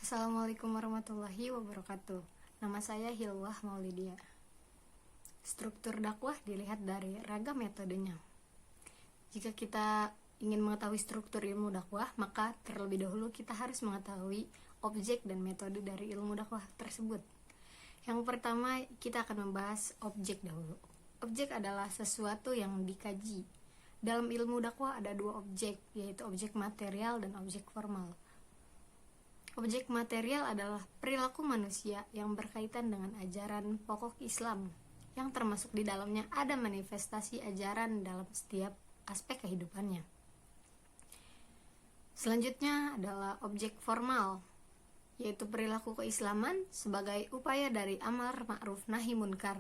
Assalamualaikum warahmatullahi wabarakatuh. Nama saya Hilwah Maulidia. Struktur dakwah dilihat dari ragam metodenya. Jika kita ingin mengetahui struktur ilmu dakwah, maka terlebih dahulu kita harus mengetahui objek dan metode dari ilmu dakwah tersebut. Yang pertama, kita akan membahas objek dahulu. Objek adalah sesuatu yang dikaji. Dalam ilmu dakwah ada dua objek, yaitu objek material dan objek formal. Objek material adalah perilaku manusia yang berkaitan dengan ajaran pokok Islam, yang termasuk di dalamnya ada manifestasi ajaran dalam setiap aspek kehidupannya. Selanjutnya adalah objek formal, yaitu perilaku keislaman sebagai upaya dari amar ma'ruf nahi munkar,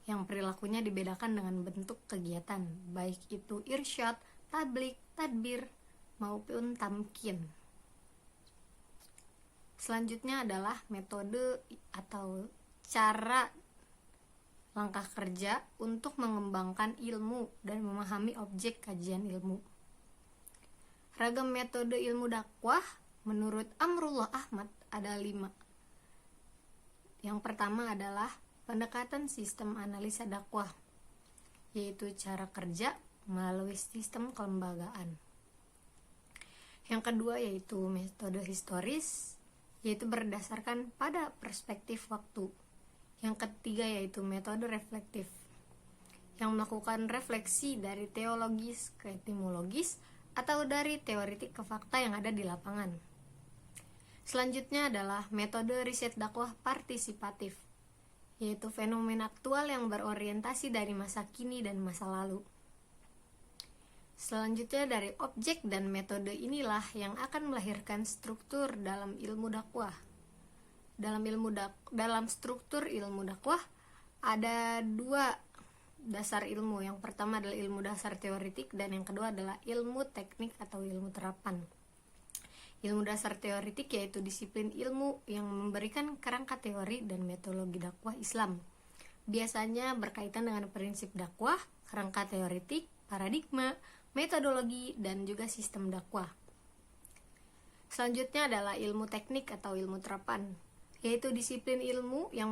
yang perilakunya dibedakan dengan bentuk kegiatan, baik itu irsyad, tablik, tadbir, maupun tamkin. Selanjutnya adalah metode atau cara langkah kerja untuk mengembangkan ilmu dan memahami objek kajian ilmu. Ragam metode ilmu dakwah menurut Amrullah Ahmad ada 5. Yang pertama adalah pendekatan sistem analisa dakwah, yaitu cara kerja melalui sistem kelembagaan. Yang kedua yaitu metode historis, yaitu berdasarkan pada perspektif waktu. Yang ketiga yaitu metode reflektif, yang melakukan refleksi dari teologis ke etimologis atau dari teoretik ke fakta yang ada di lapangan. Selanjutnya adalah metode riset dakwah partisipatif, yaitu fenomena aktual yang berorientasi dari masa kini dan masa lalu. Selanjutnya dari objek dan metode inilah yang akan melahirkan struktur dalam ilmu dakwah. Dalam struktur ilmu dakwah ada 2 dasar ilmu. Yang pertama adalah ilmu dasar teoretik dan yang kedua adalah ilmu teknik atau ilmu terapan. Ilmu dasar teoretik yaitu disiplin ilmu yang memberikan kerangka teori dan metodologi dakwah Islam. Biasanya berkaitan dengan prinsip dakwah, kerangka teoretik, paradigma, metodologi, dan juga sistem dakwah. Selanjutnya adalah ilmu teknik atau ilmu terapan, yaitu disiplin ilmu yang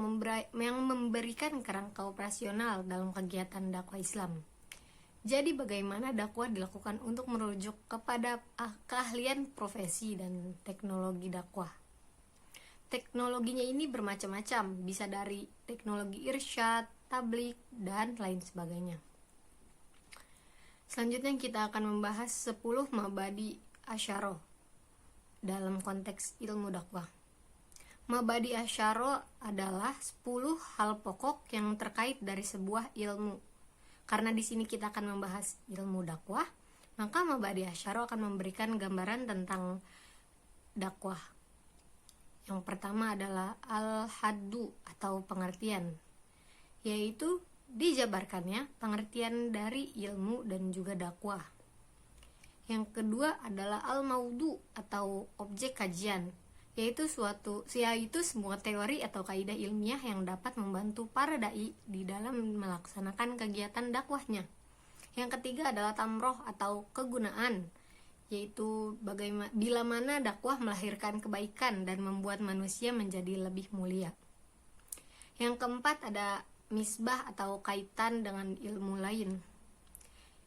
memberikan kerangka operasional dalam kegiatan dakwah Islam. Jadi bagaimana dakwah dilakukan untuk merujuk kepada keahlian profesi dan teknologi dakwah. Teknologinya ini bermacam-macam, bisa dari teknologi irsyad, tablik, dan lain sebagainya. Selanjutnya kita akan membahas 10 mabadi asyaro dalam konteks ilmu dakwah. Mabadi asyaro adalah 10 hal pokok yang terkait dari sebuah ilmu. Karena di sini kita akan membahas ilmu dakwah, maka mabadi asyaro akan memberikan gambaran tentang dakwah. Yang pertama adalah al-haddu atau pengertian, yaitu dijabarkannya pengertian dari ilmu dan juga dakwah. Yang kedua adalah al-maudu atau objek kajian, yaitu semua teori atau kaidah ilmiah yang dapat membantu para dai di dalam melaksanakan kegiatan dakwahnya. Yang ketiga adalah tamroh atau kegunaan, yaitu bila mana dakwah melahirkan kebaikan dan membuat manusia menjadi lebih mulia. Yang keempat ada misbah atau kaitan dengan ilmu lain,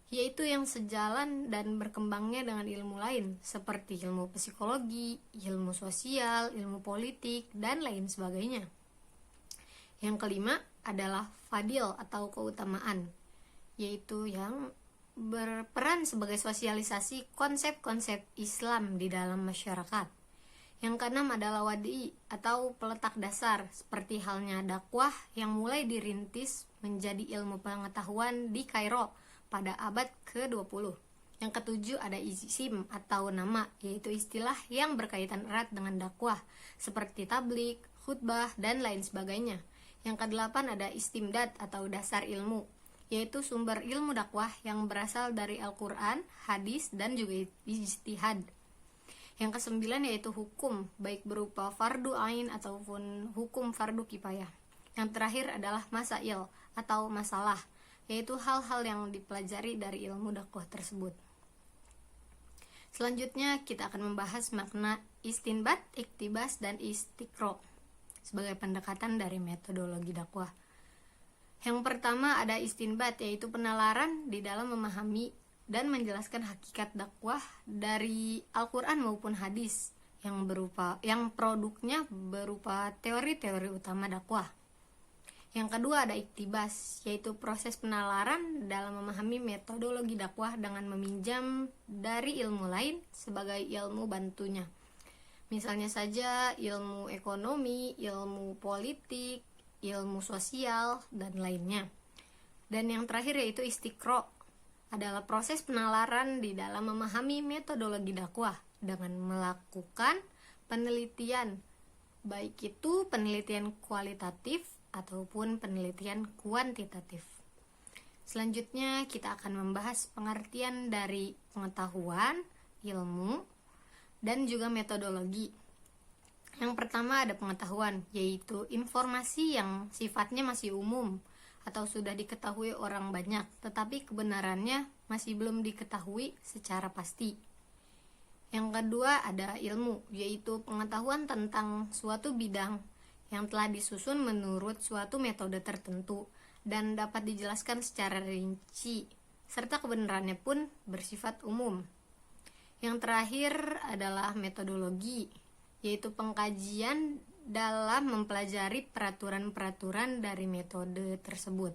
yaitu yang sejalan dan berkembangnya dengan ilmu lain seperti ilmu psikologi, ilmu sosial, ilmu politik, dan lain sebagainya. Yang kelima adalah fadil atau keutamaan, yaitu yang berperan sebagai sosialisasi konsep-konsep Islam di dalam masyarakat. Yang keenam adalah wadi atau peletak dasar, seperti halnya dakwah yang mulai dirintis menjadi ilmu pengetahuan di Kairo pada abad ke-20. Yang ketujuh ada isim atau nama, yaitu istilah yang berkaitan erat dengan dakwah, seperti tablik, khutbah, dan lain sebagainya. Yang kedelapan ada istimdad atau dasar ilmu, yaitu sumber ilmu dakwah yang berasal dari Al-Quran, hadis, dan juga ijtihad. Yang kesembilan yaitu hukum, baik berupa fardu ain ataupun hukum fardu kifayah. Yang terakhir adalah masail atau masalah, yaitu hal-hal yang dipelajari dari ilmu dakwah tersebut. Selanjutnya kita akan membahas makna istinbat, iktibas, dan istiqro sebagai pendekatan dari metodologi dakwah. Yang pertama ada istinbat, yaitu penalaran di dalam memahami dan menjelaskan hakikat dakwah dari Al-Quran maupun hadis yang produknya berupa teori-teori utama dakwah. Yang kedua ada iktibas, yaitu proses penalaran dalam memahami metodologi dakwah dengan meminjam dari ilmu lain sebagai ilmu bantunya. Misalnya saja ilmu ekonomi, ilmu politik, ilmu sosial, dan lainnya. Dan yang terakhir yaitu istiqro, adalah proses penalaran di dalam memahami metodologi dakwah dengan melakukan penelitian, baik itu penelitian kualitatif ataupun penelitian kuantitatif. Selanjutnya kita akan membahas pengertian dari pengetahuan, ilmu, dan juga metodologi. Yang pertama ada pengetahuan, yaitu informasi yang sifatnya masih umum atau sudah diketahui orang banyak, tetapi kebenarannya masih belum diketahui secara pasti. Yang kedua ada ilmu, yaitu pengetahuan tentang suatu bidang yang telah disusun menurut suatu metode tertentu dan dapat dijelaskan secara rinci, serta kebenarannya pun bersifat umum. Yang terakhir adalah metodologi, yaitu pengkajian dalam mempelajari peraturan-peraturan dari metode tersebut.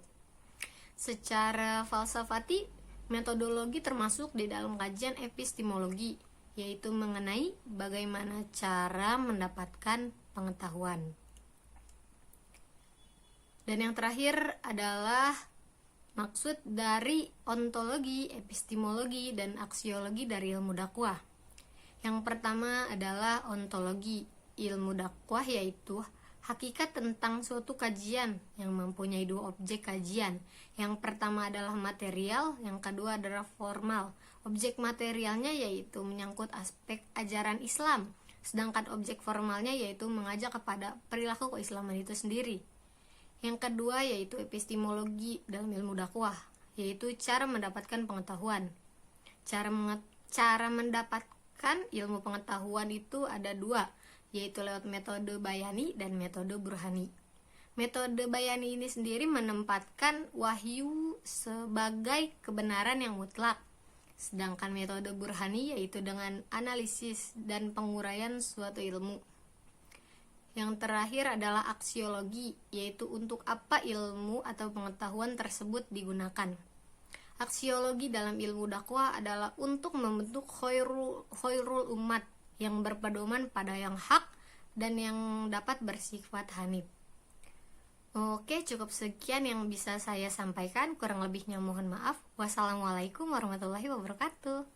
Secara falsafati, metodologi termasuk di dalam kajian epistemologi, yaitu mengenai bagaimana cara mendapatkan pengetahuan. Dan yang terakhir adalah maksud dari ontologi, epistemologi, dan aksiologi dari ilmu dakwah. Yang pertama adalah ontologi. Ilmu dakwah yaitu hakikat tentang suatu kajian yang mempunyai dua objek kajian. Yang pertama adalah material, yang kedua adalah formal. Objek materialnya yaitu menyangkut aspek ajaran Islam, sedangkan objek formalnya yaitu mengajak kepada perilaku keislaman itu sendiri. Yang kedua yaitu epistemologi dalam ilmu dakwah, yaitu cara mendapatkan pengetahuan. Cara mendapatkan ilmu pengetahuan itu ada dua, yaitu lewat metode bayani dan metode burhani. Metode bayani ini sendiri menempatkan wahyu sebagai kebenaran yang mutlak, sedangkan metode burhani yaitu dengan analisis dan penguraian suatu ilmu. Yang terakhir adalah aksiologi, yaitu untuk apa ilmu atau pengetahuan tersebut digunakan. Aksiologi dalam ilmu dakwah adalah untuk membentuk khairul umat yang berpedoman pada yang hak dan yang dapat bersifat hanif. Oke, cukup sekian yang bisa saya sampaikan, kurang lebihnya mohon maaf. Wassalamualaikum warahmatullahi wabarakatuh.